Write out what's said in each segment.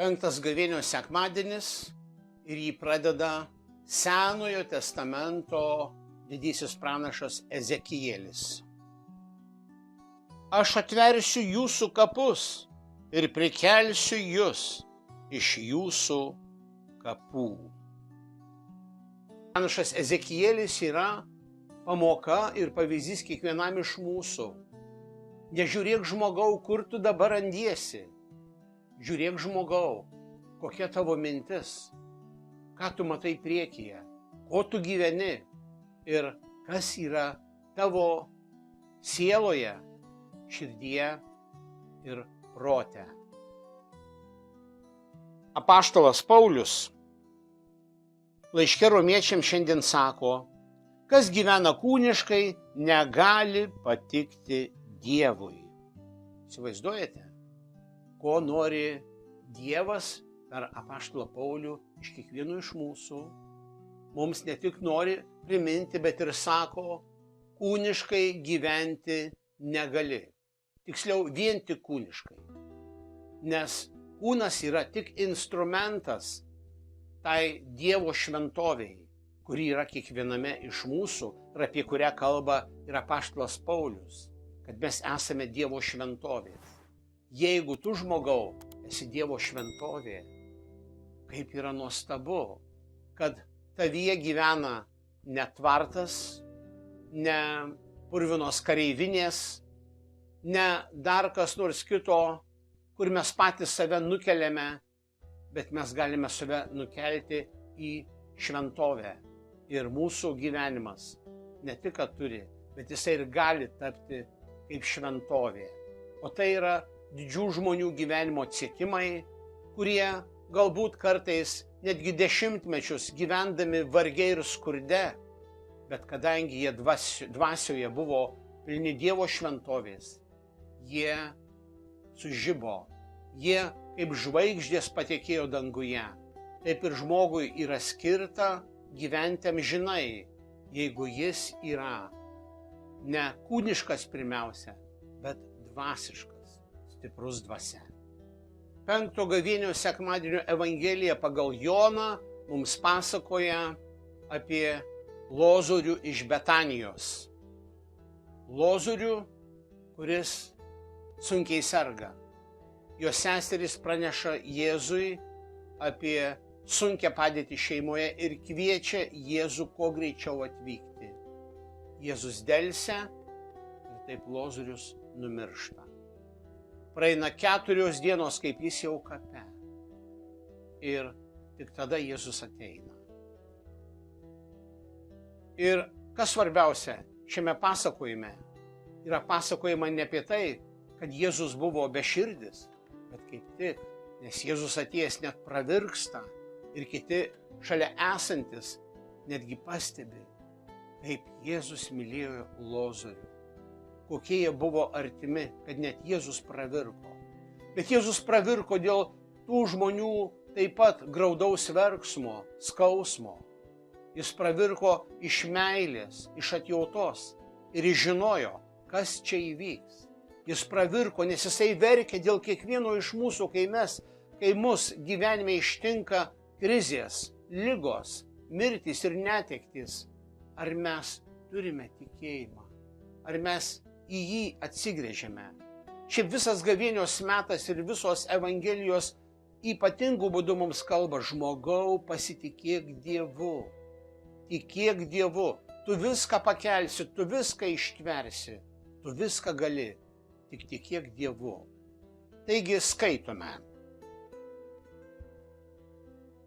5 gavėnios sekmadienis ir jį pradeda Senojo testamento didysis pranašas Ezekielis. Aš atversiu jūsų kapus ir prikelsiu jus iš jūsų kapų. Pranašas Ezekielis yra pamoka ir pavyzdys kiekvienam iš mūsų. Nežiūrėk žmogau, kur tu dabar randiesi. Žiūrėk žmogau, kokia tavo mintis, ką tu matai priekyje, ko tu gyveni ir kas yra tavo sieloje, širdyje ir prote. Apaštalas Paulius laiške Romiečiams šiandien sako, kas gyvena kūniškai, negali patikti Dievui. Įsivaizduojate, ko nori Dievas per apaštalą Paulių iš kiekvieno iš mūsų? Mums ne tik nori priminti, bet ir sako, kūniškai gyventi negali. Tiksliau, vien tik kūniškai. Nes kūnas yra tik instrumentas tai Dievo šventovei, kuri yra kiekviename iš mūsų ir apie kurią kalba ir apaštalas Paulius, kad mes esame Dievo šventovės. Jeigu tu, žmogau, esi Dievo šventovė, kaip yra nuostabu, kad tavyje gyvena ne tvartas, ne purvinos kareivinės, ne dar kas nors kito, kur mes patys save nukeliame, bet mes galime save nukelti į šventovę. Ir mūsų gyvenimas ne tik, kad turi, bet jisai ir gali tapti kaip šventovė. O tai yra didžių žmonių gyvenimo atsiekimai, kurie galbūt kartais netgi dešimtmečius gyvendami vargiai ir skurde, bet kadangi jie dvasioje buvo pilni Dievo šventovės, jie sužibo, jie kaip žvaigždės patekėjo danguje. Taip ir žmogui yra skirta gyventi amžinai, jeigu jis yra ne kūniškas pirmiausia, bet dvasiškas, stiprus dvasia. 5 gavėnių sekmadienio Evangelija pagal Joną mums pasakoja apie Lozorių iš Betanijos. Lozorių, kuris sunkiai serga. Jo seserys praneša Jėzui apie sunkią padėtį šeimoje ir kviečia Jėzų kuo greičiau atvykti. Jėzus delsia ir taip Lozorius numiršta. Praeina 4 dienos, kaip jis jau kape. Ir tik tada Jėzus ateina. Ir kas svarbiausia, šiame pasakojime yra pasakojama ne apie tai, kad Jėzus buvo beširdis, bet kaip tik, nes Jėzus atėjęs net pravirksta ir kiti šalia esantis netgi pastebi, kaip Jėzus mylėjo Lozorių. Kokie jie buvo artimi, kad net Jėzus pravirko. Bet Jėzus pravirko dėl tų žmonių taip pat graudaus verksmo, skausmo. Jis pravirko iš meilės, iš atjautos ir jis žinojo, kas čia įvyks. Jis pravirko, nes jisai verkia dėl kiekvieno iš mūsų, kai mus gyvenime ištinka krizės, ligos, mirtys ir netektys. Ar mes turime tikėjimą? Ar mes į jį atsigręžiame? Šiaip visas gavėnios metas ir visos Evangelijos ypatingų būdų mums kalba, žmogau, pasitikėk Dievu. Tikėk Dievu. Tu viską pakelsi, tu viską ištversi, tu viską gali. Tik tikėk Dievu. Taigi skaitome.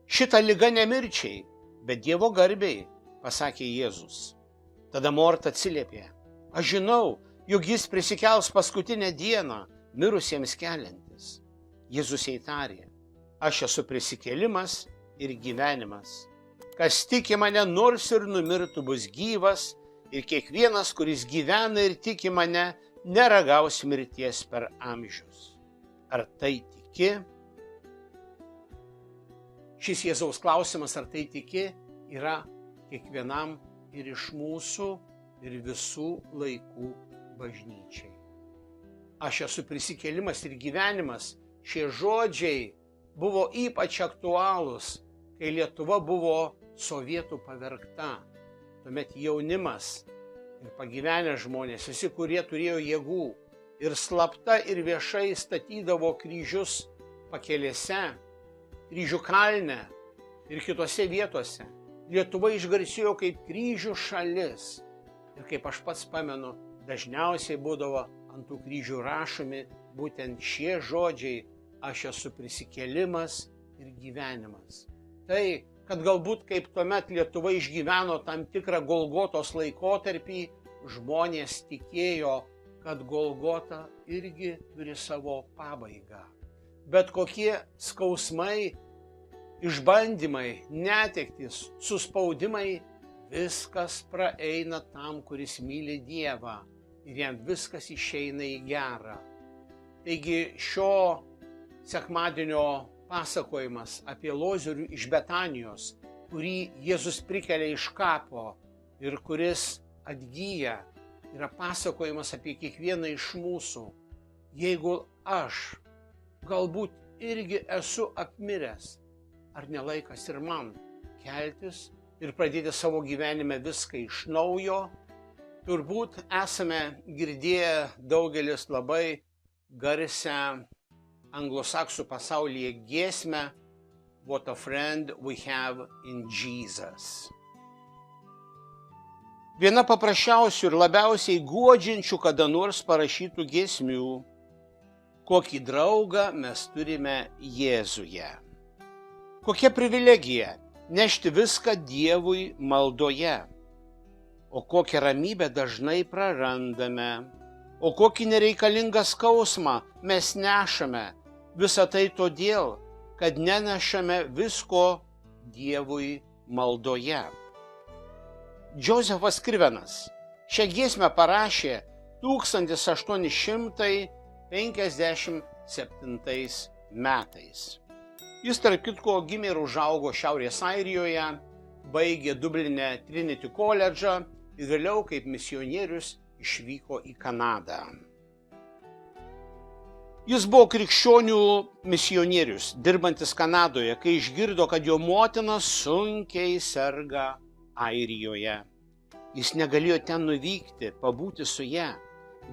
Šitą ligą nemirčiai, bet Dievo garbei, pasakė Jėzus. Tada Morta atsiliepė. Aš žinau, jog jis prisikels paskutinę dieną, mirusiems keliantis. Jėzus jai tarė. Aš esu prisikėlimas ir gyvenimas. Kas tiki mane, nors ir numirtų, bus gyvas, ir kiekvienas, kuris gyvena ir tiki mane, neragaus mirties per amžius. Ar tai tiki? Šis Jėzaus klausimas, ar tai tiki, yra kiekvienam ir iš mūsų ir visų laikų bažnyčiai. Aš esu prisikėlimas ir gyvenimas. Šie žodžiai buvo ypač aktualūs, kai Lietuva buvo sovietų pavergta. Tuomet jaunimas ir pagyvenę žmonės, visi, kurie turėjo jėgų, ir slapta ir viešai statydavo kryžius pakelėse, Kryžių kalne ir kitose vietose. Lietuva išgarsėjo kaip kryžių šalis. Ir kaip aš pats pamenu, dažniausiai būdavo ant tų kryžių rašomi būtent šie žodžiai: aš esu prisikėlimas ir gyvenimas. Tai, kad galbūt kaip tuomet Lietuva išgyveno tam tikrą Golgotos laikotarpį, žmonės tikėjo, kad Golgota irgi turi savo pabaigą. Bet kokie skausmai, išbandymai, netektys, suspaudimai, viskas praeina tam, kuris myli Dievą, ir jam viskas išeina į gerą. Taigi šio sekmadienio pasakojimas apie Lozorių iš Betanijos, kurį Jėzus prikelia iš kapo ir kuris atgyja, yra pasakojimas apie kiekvieną iš mūsų. Jeigu aš galbūt irgi esu apmiręs, ar nelaikas ir man keltis ir pradėti savo gyvenime viską iš naujo? Turbūt esame girdėję daugelis labai garsią anglosaksų pasaulyje giesmę What a Friend We Have in Jesus. Viena paprasčiausių ir labiausiai guodžiančių kada nors parašytų giesmių: kokį draugą mes turime Jėzuje. Kokia privilegija nešti viską Dievui maldoje. O kokią ramybę dažnai prarandame. O kokį nereikalingą skausmą mes nešame. Visą tai todėl, kad nenešame visko Dievui maldoje. Džozefas Krivenas šią giesmę parašė 1857 metais. Jis tarp kitko gimė ir užaugo Šiaurės Airijoje, baigė Dubline Trinity koledžą ir vėliau kaip misionierius išvyko į Kanadą. Jis buvo krikščionių misionierius, dirbantis Kanadoje, kai išgirdo, kad jo motina sunkiai serga Airijoje. Jis negalėjo ten nuvykti, pabūti su ja.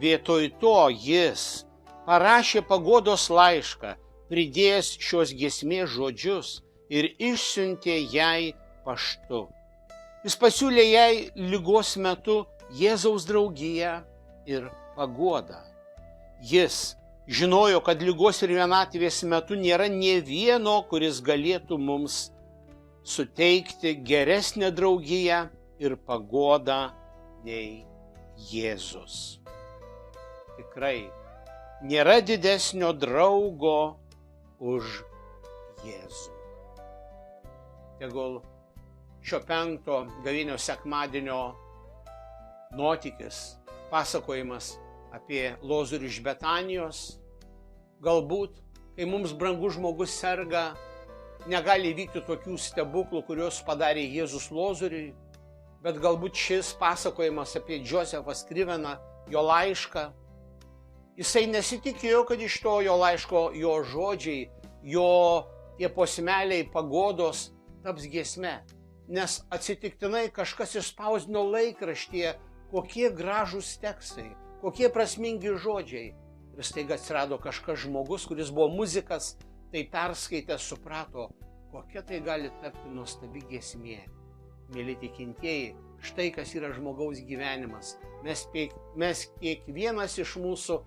Vietoj to jis parašė paguodos laišką, pridėjęs šios giesmės žodžius, ir išsiuntė jai paštu. Jis pasiūlė jai ligos metu Jėzaus draugiją ir paguodą. Jis žinojo, kad ligos ir vienatvės metu nėra nė vieno, kuris galėtų mums suteikti geresnę draugiją ir paguodą nei Jėzus. Tikrai nėra didesnio draugo už Jėzų. Tegul šio 5 gavėnios sekmadienio nuotykis, pasakojimas apie Lozorių iš Betanijos, galbūt, kai mums brangus žmogus serga, negali įvykti tokių stebuklų, kuriuos padarė Jėzus Lozoriui, bet galbūt šis pasakojimas apie Džozefą Kriveną, jo laišką, jisai nesitikėjo, kad iš to jo laiško jo žodžiai, jo tie posmeliai paguodos taps giesme, nes atsitiktinai kažkas išspausdino laikraštyje, kokie gražūs tekstai, kokie prasmingi žodžiai. Ir staiga atsirado kažkas žmogus, kuris buvo muzikas, tai perskaitęs suprato, kokia tai gali tapti nuostabi giesmė. Mėly tikintieji, štai kas yra žmogaus gyvenimas. Mes kiekvienas iš mūsų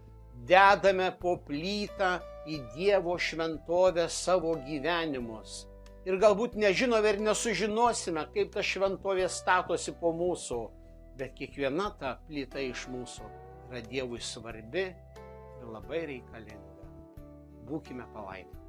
dedame po plytą į Dievo šventovę savo gyvenimus. Ir galbūt nežinome ir nesužinosime, kaip ta šventovė statosi po mūsų, bet kiekviena ta plyta iš mūsų yra Dievui svarbi ir labai reikalinga. Būkime palaiminti.